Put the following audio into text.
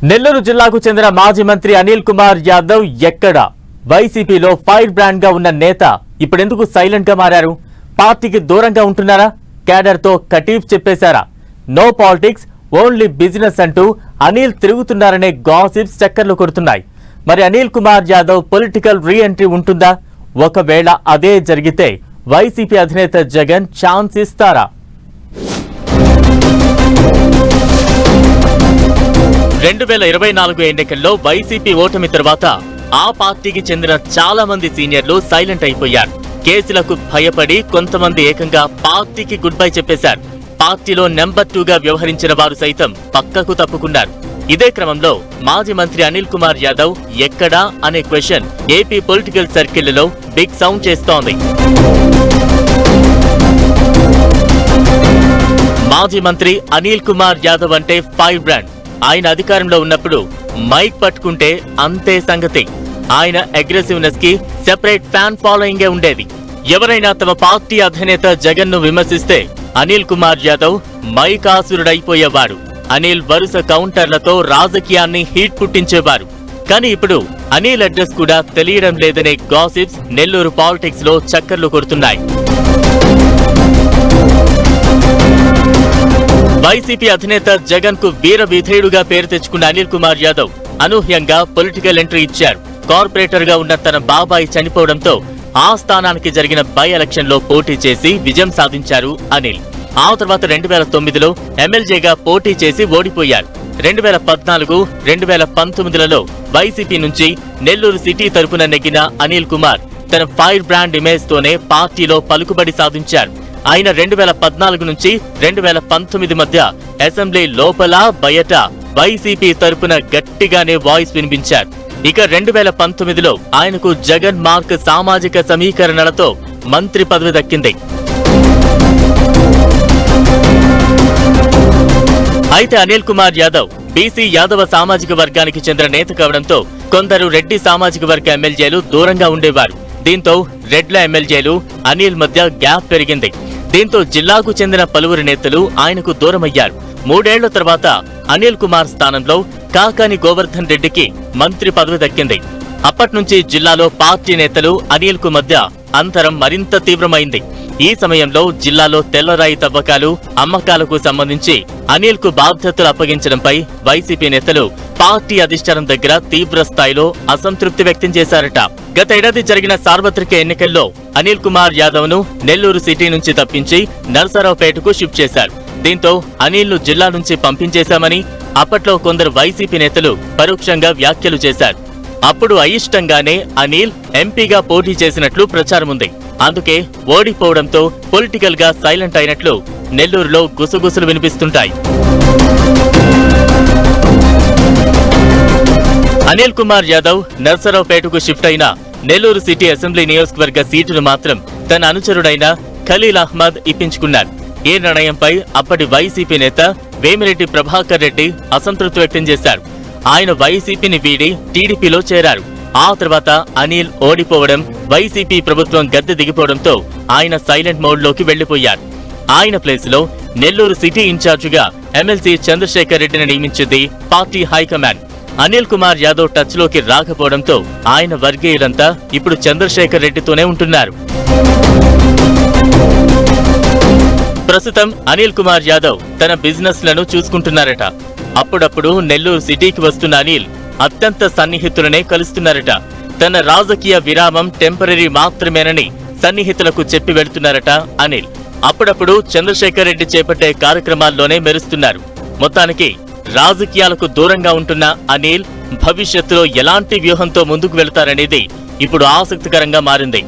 నెల్లూరు జిల్లాకు చెందిన మాజీ మంత్రి అనిల్ కుమార్ యాదవ్ ఎక్కడ వైసీపీలో ఫైర్ బ్రాండ్ గా ఉన్న నేత ఇప్పుడెందుకు సైలెంట్ గా మారారు? పార్టీకి దూరంగా ఉంటున్నారా? క్యాడర్ తో కటీఫ్ చెప్పేశారా? నో పాలిటిక్స్ ఓన్లీ బిజినెస్ అంటూ అనిల్ తిరుగుతున్నారనే గాసిప్స్ చక్కర్లు కొడుతున్నాయి. మరి Anil Kumar Yadav political re entry ఉంటుందా? ఒకవేళ అదే జరిగితే వైసీపీ అధినేత జగన్ ఛాన్స్ ఇస్తారా? 2024 ఎన్నికల్లో వైసీపీ ఓటమి తర్వాత ఆ పార్టీకి చెందిన చాలా మంది సీనియర్లు సైలెంట్ అయిపోయారు. కేసులకు భయపడి కొంతమంది ఏకంగా పార్టీకి గుడ్ బై చెప్పేశారు. పార్టీలో నెంబర్ 2గా వ్యవహరించిన వారు సైతం పక్కకు తప్పుకున్నారు. ఇదే క్రమంలో మాజీ మంత్రి అనిల్ కుమార్ యాదవ్ ఎక్కడా అనే క్వశ్చన్ ఏపీ పొలిటికల్ సర్కిళ్లలో బిగ్ సౌండ్ చేస్తోంది. మాజీ మంత్రి అనిల్ కుమార్ యాదవ్ అంటే ఫైర్ బ్రాండ్. ఆయన అధికారంలో ఉన్నప్పుడు మైక్ పట్టుకుంటే అంతే సంగతి. ఆయన అగ్రెసివ్నెస్ కి సెపరేట్ ఫ్యాన్ ఫాలోయింగే ఉండేది. ఎవరైనా తమ పార్టీ అధినేత జగన్ ను విమర్శిస్తే అనిల్ కుమార్ యాదవ్ మైక్ ఆసురుడైపోయేవారు. అనిల్ వరుస కౌంటర్లతో రాజకీయాన్ని హీట్ పుట్టించేవారు. కానీ ఇప్పుడు అనిల్ అడ్రస్ కూడా తెలియడం లేదనే గాసిప్స్ నెల్లూరు పాలిటిక్స్ లో చక్కర్లు కొడుతున్నాయి. వైసీపీ అధినేత జగన్ కు వీర విధేయుడుగా పేరు తెచ్చుకున్న అనిల్ కుమార్ యాదవ్ అనూహ్యంగా పొలిటికల్ ఎంట్రీ ఇచ్చారు. కార్పొరేటర్ గా ఉన్న తన బాబాయ్ చనిపోవడంతో ఆ స్థానానికి జరిగిన బై ఎలక్షన్ లో పోటీ చేసి విజయం సాధించారు అనిల్. ఆ తర్వాత 2009లో ఎమ్మెల్యేగా పోటీ చేసి ఓడిపోయారు. 2014, 2019లలో వైసీపీ నుంచి నెల్లూరు సిటీ తరపున నెగ్గిన అనిల్ కుమార్ తన ఫైర్ బ్రాండ్ ఇమేజ్ తోనే పార్టీలో పలుకుబడి సాధించారు. ఆయన 2014 నుంచి 2019 మధ్య అసెంబ్లీ లోపల బయట వైసీపీ తరపున గట్టిగానే వాయిస్ వినిపించారు. ఇక 2019లో ఆయనకు జగన్ మార్క్ సామాజిక సమీకరణలతో మంత్రి పదవి దక్కింది. అయితే అనిల్ కుమార్ యాదవ్ బీసీ యాదవ సామాజిక వర్గానికి చెందిన నేత కావడంతో కొందరు రెడ్డి సామాజిక వర్గ ఎమ్మెల్యేలు దూరంగా ఉండేవారు. దీంతో రెడ్ల ఎమ్మెల్యేలు అనిల్ మధ్య గ్యాప్ పెరిగింది. దీంతో జిల్లాకు చెందిన పలువురు నేతలు ఆయనకు దూరమయ్యారు. 3 ఏళ్ల తర్వాత అనిల్ కుమార్ స్థానంలో కాకాని గోవర్ధన్ రెడ్డికి మంత్రి పదవి దక్కింది. అప్పట్నుంచి జిల్లాలో పార్టీ నేతలు అనిల్ కు మధ్య అంతరం మరింత తీవ్రమైంది. ఈ సమయంలో జిల్లాలో తెల్లరాయి తవ్వకాలు, అమ్మకాలకు సంబంధించి అనిల్ కు బాధ్యతలు అప్పగించడంపై వైసీపీ నేతలు పార్టీ అధిష్టానం దగ్గర తీవ్ర స్థాయిలో అసంతృప్తి వ్యక్తం చేశారట. గత ఏడాది జరిగిన సార్వత్రిక ఎన్నికల్లో అనిల్ కుమార్ యాదవ్ ను నెల్లూరు సిటీ నుంచి తప్పించి నరసరావుపేటకు షిఫ్ట్ చేశారు. దీంతో అనిల్ ను జిల్లా నుంచి పంపించేశామని అప్పట్లో కొందరు వైసీపీ నేతలు పరోక్షంగా వ్యాఖ్యలు చేశారు. అప్పుడు అయిష్టంగానే అనిల్ ఎంపీగా పోటీ చేసినట్లు ప్రచారముంది. అందుకే ఓడిపోవడంతో పొలిటికల్ గా సైలెంట్ అయినట్లు నెల్లూరులో గుసగుసలు వినిపిస్తుంటాయి. అనిల్ కుమార్ యాదవ్ నర్సరావుపేటకు షిఫ్ట్ అయిన నెల్లూరు సిటీ అసెంబ్లీ నియోజకవర్గ సీటును మాత్రం తన అనుచరుడైన ఖలీల్ అహ్మద్ ఇప్పించుకున్నారు. ఈ నిర్ణయంపై అప్పటి వైసీపీ నేత వేమిరెడ్డి ప్రభాకర్ రెడ్డి అసంతృప్తి వ్యక్తం చేశారు. ఆయన వైసీపీని వీడి టీడీపీలో చేరారు. ఆ తర్వాత అనిల్ ఓడిపోవడం, వైసీపీ ప్రభుత్వం గద్దె దిగిపోవడంతో ఆయన సైలెంట్ మోడ్ లోకి వెళ్లిపోయారు. ఆయన ప్లేస్ లో నెల్లూరు సిటీ ఇన్ఛార్జిగా ఎమ్మెల్సీ చంద్రశేఖర్ రెడ్డిని నియమించింది party high command. Anil Kumar Yadav touch లోకి రాకపోవడంతో ఆయన వర్గీయులంతా ఇప్పుడు చంద్రశేఖర్ రెడ్డితోనే ఉంటున్నారు. ప్రస్తుతం అనిల్ కుమార్ యాదవ్ తన బిజినెస్ లను చూసుకుంటున్నారట. అప్పుడప్పుడు నెల్లూరు సిటీకి వస్తున్న అనిల్ అత్యంత సన్నిహితులనే కలుస్తున్నారట. తన రాజకీయ విరామం టెంపరరీ మాత్రమేనని సన్నిహితులకు చెప్పి వెళ్తున్నారట అనిల్. అప్పుడప్పుడు చంద్రశేఖర్ రెడ్డి చేపట్టే కార్యక్రమాల్లోనే మెరుస్తున్నారు. మొత్తానికి రాజకీయాలకు దూరంగా ఉంటున్న అనిల్ భవిష్యత్తులో ఎలాంటి వ్యూహంతో ముందుకు వెళతారనేది ఇప్పుడు ఆసక్తికరంగా మారింది.